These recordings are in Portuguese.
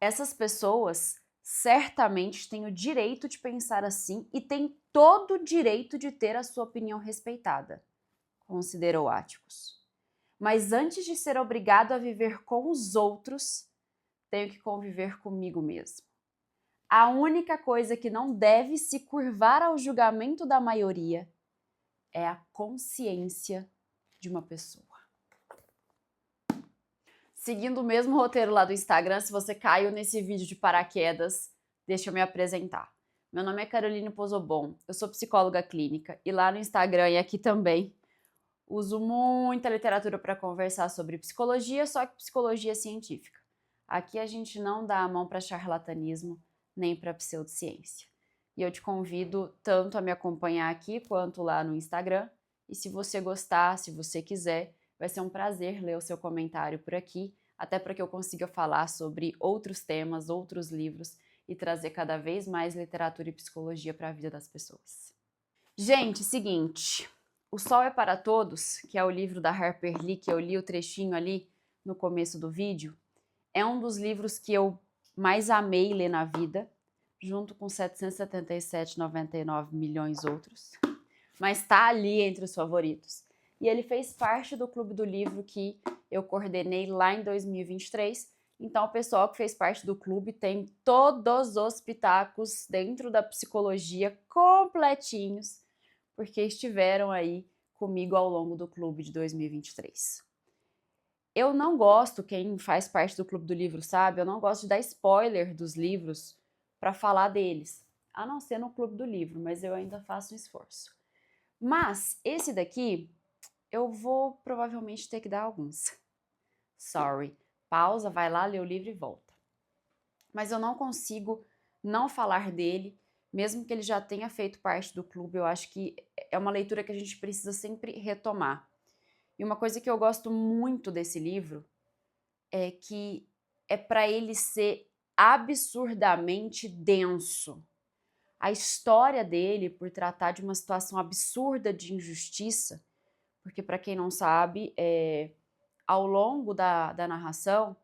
Essas pessoas certamente têm o direito de pensar assim e têm todo o direito de ter a sua opinião respeitada, considerou Áticos. Mas antes de ser obrigado a viver com os outros, tenho que conviver comigo mesmo. A única coisa que não deve se curvar ao julgamento da maioria é a consciência de uma pessoa. Seguindo o mesmo roteiro lá do Instagram, se você caiu nesse vídeo de paraquedas, deixa eu me apresentar. Meu nome é Caroline Pozobon, eu sou psicóloga clínica e lá no Instagram e aqui também uso muita literatura para conversar sobre psicologia, só que psicologia científica. Aqui a gente não dá a mão para charlatanismo nem para pseudociência. E eu te convido tanto a me acompanhar aqui quanto lá no Instagram. E se você gostar, se você quiser, vai ser um prazer ler o seu comentário por aqui, até para que eu consiga falar sobre outros temas, outros livros e trazer cada vez mais literatura e psicologia para a vida das pessoas. Gente, seguinte, O Sol é para Todos, que é o livro da Harper Lee, que eu li o trechinho ali no começo do vídeo, é um dos livros que eu mais amei ler na vida, junto com 777,99 milhões outros, mas está ali entre os favoritos. E ele fez parte do Clube do Livro que eu coordenei lá em 2023. Então, o pessoal que fez parte do clube tem todos os pitacos dentro da psicologia completinhos, porque estiveram aí comigo ao longo do clube de 2023. Eu não gosto, quem faz parte do Clube do Livro sabe, eu não gosto de dar spoiler dos livros para falar deles, a não ser no Clube do Livro, mas eu ainda faço um esforço. Mas esse daqui, eu vou provavelmente ter que dar alguns. Sorry. Pausa, vai lá, lê o livro e volta. Mas eu não consigo não falar dele, mesmo que ele já tenha feito parte do clube. Eu acho que é uma leitura que a gente precisa sempre retomar. E uma coisa que eu gosto muito desse livro é que é para ele ser absurdamente denso. A história dele, por tratar de uma situação absurda de injustiça, porque para quem não sabe, ao longo da narração,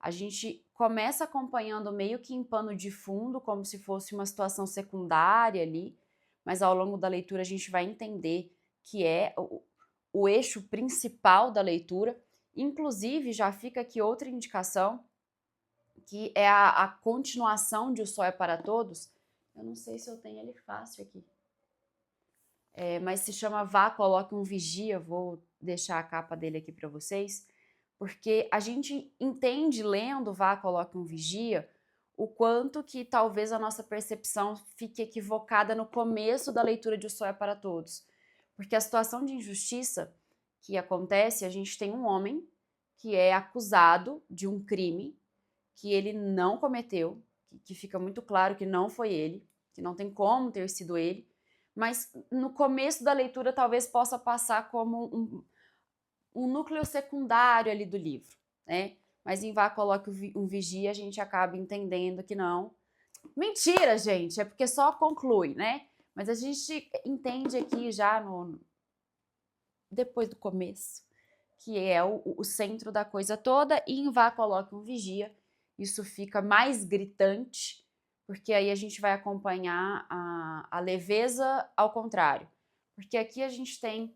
a gente começa acompanhando meio que em pano de fundo, como se fosse uma situação secundária ali, mas ao longo da leitura a gente vai entender que é o eixo principal da leitura. Inclusive, já fica aqui outra indicação, que é a continuação de O Sol é para Todos. Eu não sei se eu tenho ele fácil aqui. Mas se chama Vá, Coloque um Vigia, vou deixar a capa dele aqui para vocês, porque a gente entende lendo Vá, Coloque um Vigia, o quanto que talvez a nossa percepção fique equivocada no começo da leitura de O Sol é para Todos. Porque a situação de injustiça que acontece, a gente tem um homem que é acusado de um crime que ele não cometeu, que fica muito claro que não foi ele, que não tem como ter sido ele, mas no começo da leitura talvez possa passar como um núcleo secundário ali do livro, né? Mas em Vá, Coloque um Vigia, a gente acaba entendendo que não. Mentira, gente, é porque só conclui, né? Mas a gente entende aqui já depois do começo, que é o centro da coisa toda, e em Vá, Coloque um Vigia, isso fica mais gritante, porque aí a gente vai acompanhar a leveza ao contrário. Porque aqui a gente tem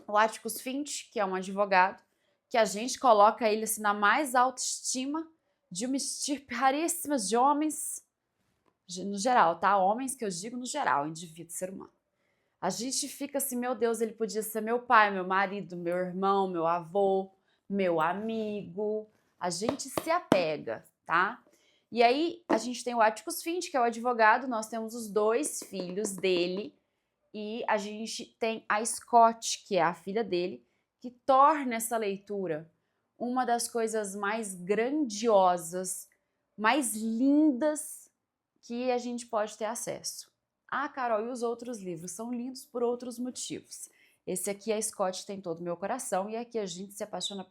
o Atticus Finch, que é um advogado, que a gente coloca ele assim, na mais alta estima de uma estirpe raríssima de homens, no geral, tá? Homens que eu digo no geral, indivíduo, ser humano. A gente fica assim, meu Deus, ele podia ser meu pai, meu marido, meu irmão, meu avô, meu amigo. A gente se apega, tá? E aí a gente tem o Atticus Finch, que é o advogado, nós temos os dois filhos dele, e a gente tem a Scott, que é a filha dele, que torna essa leitura uma das coisas mais grandiosas, mais lindas que a gente pode ter acesso. Ah, Carol, e os outros livros são lindos por outros motivos. Esse aqui, a Scott, tem todo o meu coração, e aqui a gente se apaixona...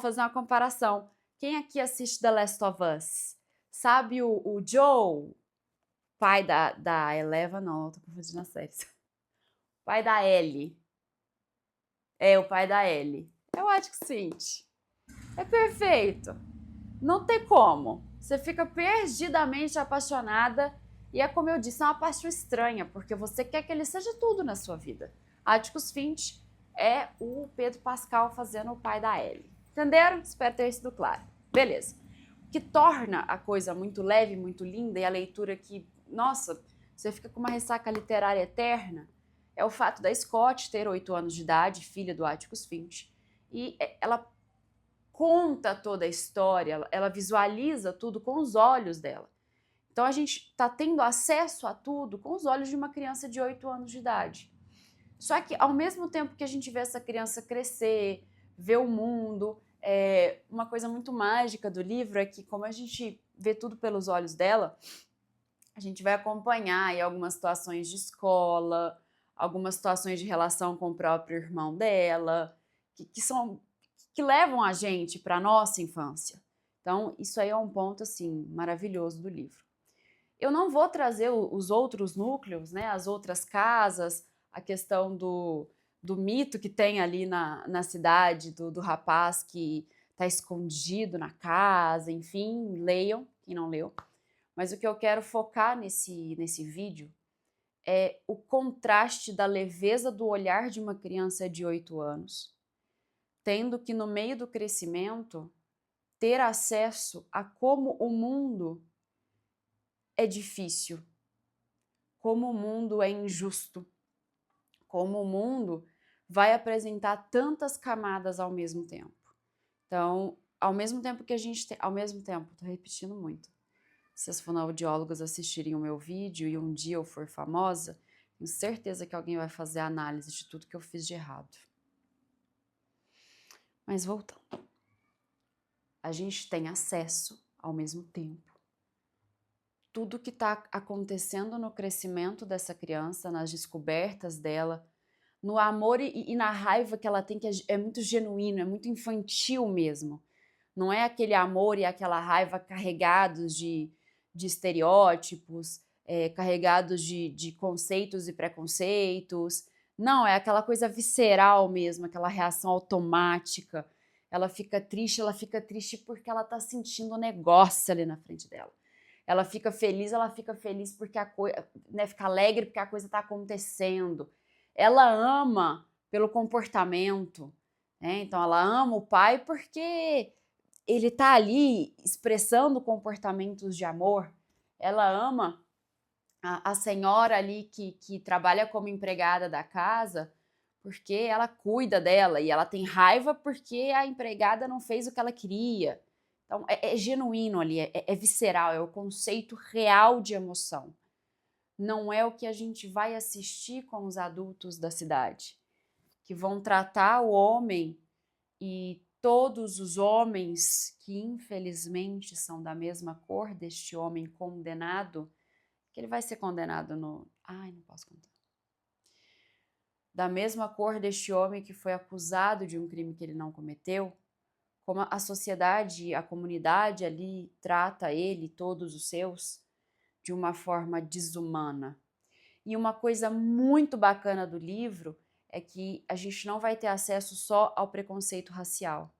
fazer uma comparação. Quem aqui assiste The Last of Us? Sabe o Joe, pai da Eleva? Não, eu tô confundindo as séries. Pai da Ellie. É, o pai da Ellie. Eu acho que sim. É perfeito. Não tem como. Você fica perdidamente apaixonada e é como eu disse, é uma paixão estranha, porque você quer que ele seja tudo na sua vida. Atticus Finch é o Pedro Pascal fazendo o pai da Ellie. Entenderam? Espero ter sido claro. Beleza. O que torna a coisa muito leve, muito linda e a leitura que, nossa, você fica com uma ressaca literária eterna, é o fato da Scott ter 8 anos de idade, filha do Atticus Finch, e ela conta toda a história, ela visualiza tudo com os olhos dela. Então a gente está tendo acesso a tudo com os olhos de uma criança de 8 anos de idade. Só que ao mesmo tempo que a gente vê essa criança crescer, ver o mundo, uma coisa muito mágica do livro é que como a gente vê tudo pelos olhos dela, a gente vai acompanhar aí algumas situações de escola, algumas situações de relação com o próprio irmão dela, que levam a gente para a nossa infância. Então, isso aí é um ponto, assim, maravilhoso do livro. Eu não vou trazer os outros núcleos, né, as outras casas, a questão do mito que tem ali na cidade, do rapaz que está escondido na casa, enfim, leiam, quem não leu. Mas o que eu quero focar nesse vídeo é o contraste da leveza do olhar de uma criança de 8 anos, tendo que no meio do crescimento ter acesso a como o mundo é difícil, como o mundo é injusto, como o mundo vai apresentar tantas camadas ao mesmo tempo. Então, ao mesmo tempo que a gente tem, ao mesmo tempo, tô repetindo muito. Se as fonoaudiólogas assistirem o meu vídeo e um dia eu for famosa, tenho certeza que alguém vai fazer a análise de tudo que eu fiz de errado. Mas voltando. A gente tem acesso ao mesmo tempo. Tudo que está acontecendo no crescimento dessa criança, nas descobertas dela, no amor e na raiva que ela tem, que é muito genuíno, é muito infantil mesmo. Não é aquele amor e aquela raiva carregados de estereótipos, carregados de conceitos e preconceitos. Não, é aquela coisa visceral mesmo, aquela reação automática. Ela fica triste porque ela está sentindo um negócio ali na frente dela. Ela fica feliz porque a coisa, né, fica alegre porque a coisa está acontecendo. Ela ama pelo comportamento, né? Então ela ama o pai porque ele está ali expressando comportamentos de amor. Ela ama a senhora ali que trabalha como empregada da casa porque ela cuida dela e ela tem raiva porque a empregada não fez o que ela queria. Então é genuíno ali, é visceral, é o conceito real de emoção. Não é o que a gente vai assistir com os adultos da cidade, que vão tratar o homem e todos os homens que infelizmente são da mesma cor deste homem condenado, que ele vai ser condenado no... Ai, não posso contar. Da mesma cor deste homem que foi acusado de um crime que ele não cometeu, como a sociedade, a comunidade ali trata ele, todos os seus, de uma forma desumana. E uma coisa muito bacana do livro é que a gente não vai ter acesso só ao preconceito racial,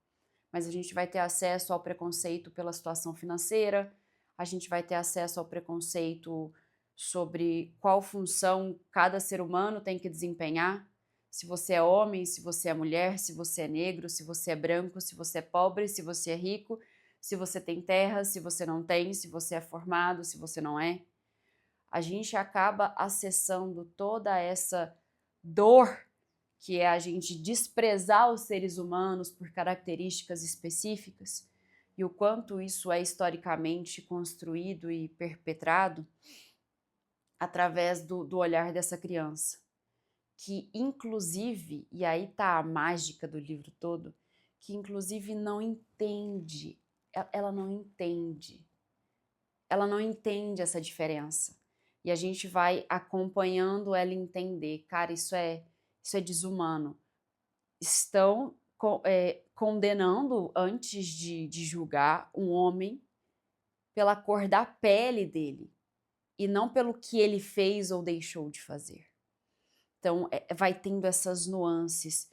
mas a gente vai ter acesso ao preconceito pela situação financeira, a gente vai ter acesso ao preconceito sobre qual função cada ser humano tem que desempenhar, se você é homem, se você é mulher, se você é negro, se você é branco, se você é pobre, se você é rico, se você tem terra, se você não tem, se você é formado, se você não é. A gente acaba acessando toda essa dor que é a gente desprezar os seres humanos por características específicas e o quanto isso é historicamente construído e perpetrado através do olhar dessa criança, que inclusive, e aí tá a mágica do livro todo, que inclusive não entende, ela não entende essa diferença. E a gente vai acompanhando ela entender, cara, isso é desumano. Estão condenando, antes de julgar, um homem pela cor da pele dele e não pelo que ele fez ou deixou de fazer. Então, vai tendo essas nuances.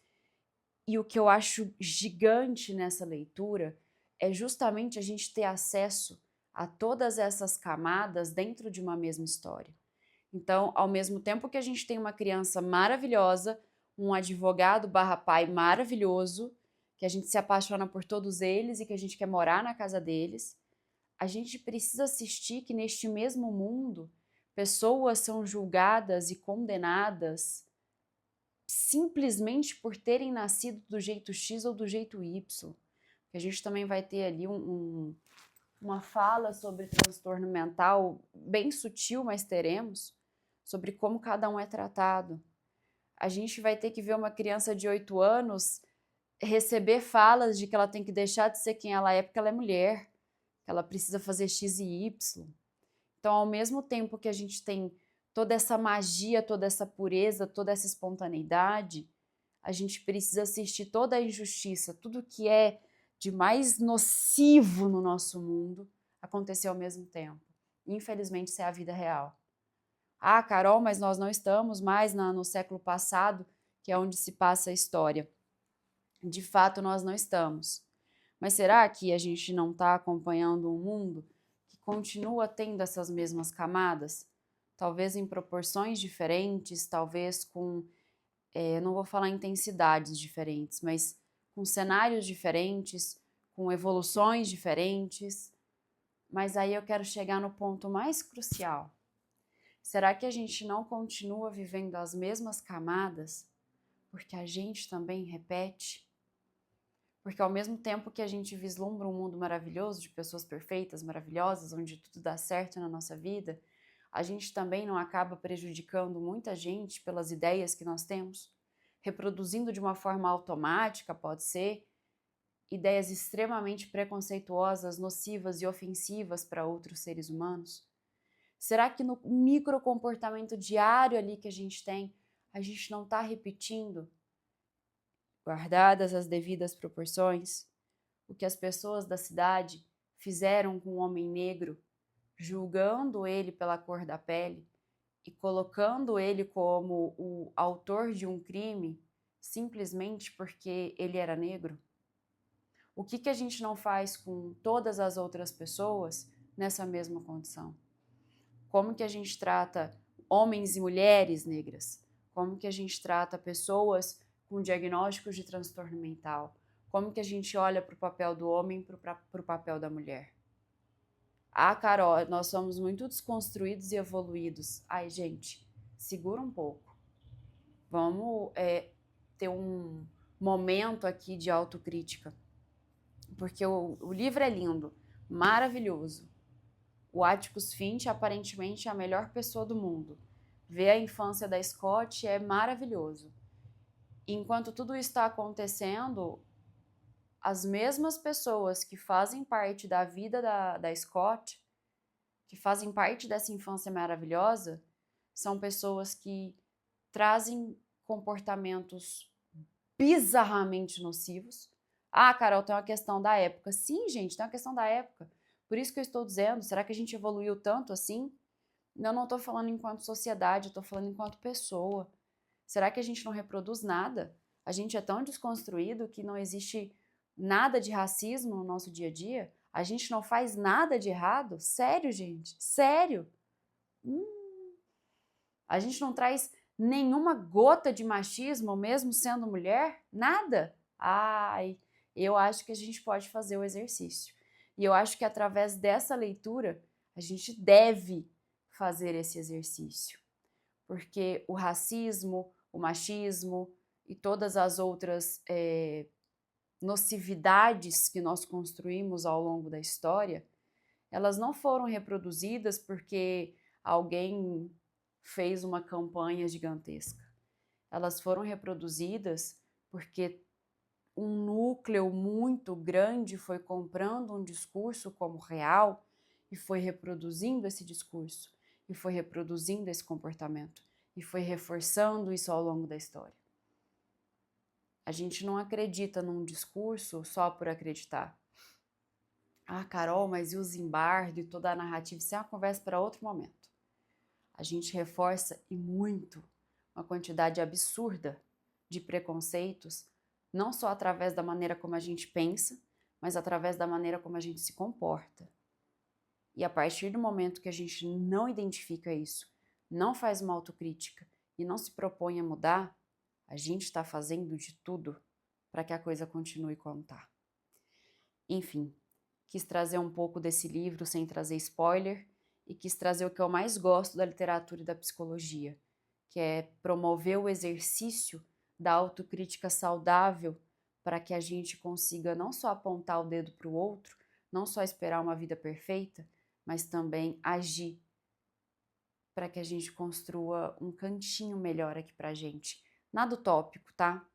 E o que eu acho gigante nessa leitura é justamente a gente ter acesso a todas essas camadas dentro de uma mesma história. Então, ao mesmo tempo que a gente tem uma criança maravilhosa, um advogado barra pai maravilhoso, que a gente se apaixona por todos eles e que a gente quer morar na casa deles, a gente precisa assistir que neste mesmo mundo, pessoas são julgadas e condenadas simplesmente por terem nascido do jeito X ou do jeito Y. A gente também vai ter ali uma fala sobre transtorno mental bem sutil, mas teremos, sobre como cada um é tratado. A gente vai ter que ver uma criança de 8 anos receber falas de que ela tem que deixar de ser quem ela é porque ela é mulher, que ela precisa fazer X e Y. Então, ao mesmo tempo que a gente tem toda essa magia, toda essa pureza, toda essa espontaneidade, a gente precisa assistir toda a injustiça, tudo que é de mais nocivo no nosso mundo acontecer ao mesmo tempo. Infelizmente, isso é a vida real. Ah, Carol, mas nós não estamos mais no século passado, que é onde se passa a história. De fato, nós não estamos. Mas será que a gente não está acompanhando um mundo que continua tendo essas mesmas camadas? Talvez em proporções diferentes, talvez com, não vou falar intensidades diferentes, mas com cenários diferentes, com evoluções diferentes. Mas aí eu quero chegar no ponto mais crucial. Será que a gente não continua vivendo as mesmas camadas porque a gente também repete? Porque ao mesmo tempo que a gente vislumbra um mundo maravilhoso de pessoas perfeitas, maravilhosas, onde tudo dá certo na nossa vida, a gente também não acaba prejudicando muita gente pelas ideias que nós temos? Reproduzindo de uma forma automática, pode ser, ideias extremamente preconceituosas, nocivas e ofensivas para outros seres humanos? Será que no microcomportamento diário ali que a gente tem, a gente não está repetindo, guardadas as devidas proporções, o que as pessoas da cidade fizeram com o homem negro, julgando ele pela cor da pele e colocando ele como o autor de um crime simplesmente porque ele era negro? O que a gente não faz com todas as outras pessoas nessa mesma condição? Como que a gente trata homens e mulheres negras? Como que a gente trata pessoas com diagnósticos de transtorno mental? Como que a gente olha para o papel do homem e para o papel da mulher? Ah, Carol, nós somos muito desconstruídos e evoluídos. Ai, gente, segura um pouco. Vamos ter um momento aqui de autocrítica. Porque o livro é lindo, maravilhoso. O Atticus Finch aparentemente é a melhor pessoa do mundo. Ver a infância da Scott é maravilhoso. Enquanto tudo está acontecendo, as mesmas pessoas que fazem parte da vida da Scott, que fazem parte dessa infância maravilhosa, são pessoas que trazem comportamentos bizarramente nocivos. Ah, Carol, tem uma questão da época. Sim, gente, tem uma questão da época. Por isso que eu estou dizendo, será que a gente evoluiu tanto assim? Eu não estou falando enquanto sociedade, eu estou falando enquanto pessoa. Será que a gente não reproduz nada? A gente é tão desconstruído que não existe nada de racismo no nosso dia a dia? A gente não faz nada de errado? Sério, gente? Sério? A gente não traz nenhuma gota de machismo, mesmo sendo mulher? Nada? Ai, eu acho que a gente pode fazer o exercício. E eu acho que através dessa leitura, a gente deve fazer esse exercício. Porque o racismo, o machismo e todas as outras nocividades que nós construímos ao longo da história, elas não foram reproduzidas porque alguém fez uma campanha gigantesca. Elas foram reproduzidas porque um núcleo muito grande foi comprando um discurso como real e foi reproduzindo esse discurso, e foi reproduzindo esse comportamento, e foi reforçando isso ao longo da história. A gente não acredita num discurso só por acreditar. Ah, Carol, mas e o Zimbardo e toda a narrativa? Isso é uma conversa para outro momento. A gente reforça e muito uma quantidade absurda de preconceitos, não só através da maneira como a gente pensa, mas através da maneira como a gente se comporta. E a partir do momento que a gente não identifica isso, não faz uma autocrítica e não se propõe a mudar, a gente está fazendo de tudo para que a coisa continue como está. Enfim, quis trazer um pouco desse livro sem trazer spoiler e quis trazer o que eu mais gosto da literatura e da psicologia, que é promover o exercício da autocrítica saudável para que a gente consiga não só apontar o dedo para o outro, não só esperar uma vida perfeita, mas também agir para que a gente construa um cantinho melhor aqui pra gente. Nada utópico, tá?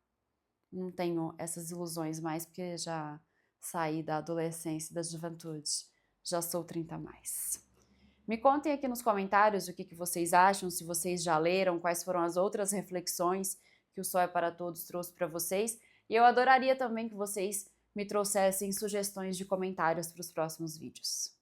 Não tenho essas ilusões mais porque já saí da adolescência e da juventude. Já sou 30 a mais. Me contem aqui nos comentários o que vocês acham, se vocês já leram, quais foram as outras reflexões que o Sol é para Todos trouxe para vocês. E eu adoraria também que vocês me trouxessem sugestões de comentários para os próximos vídeos.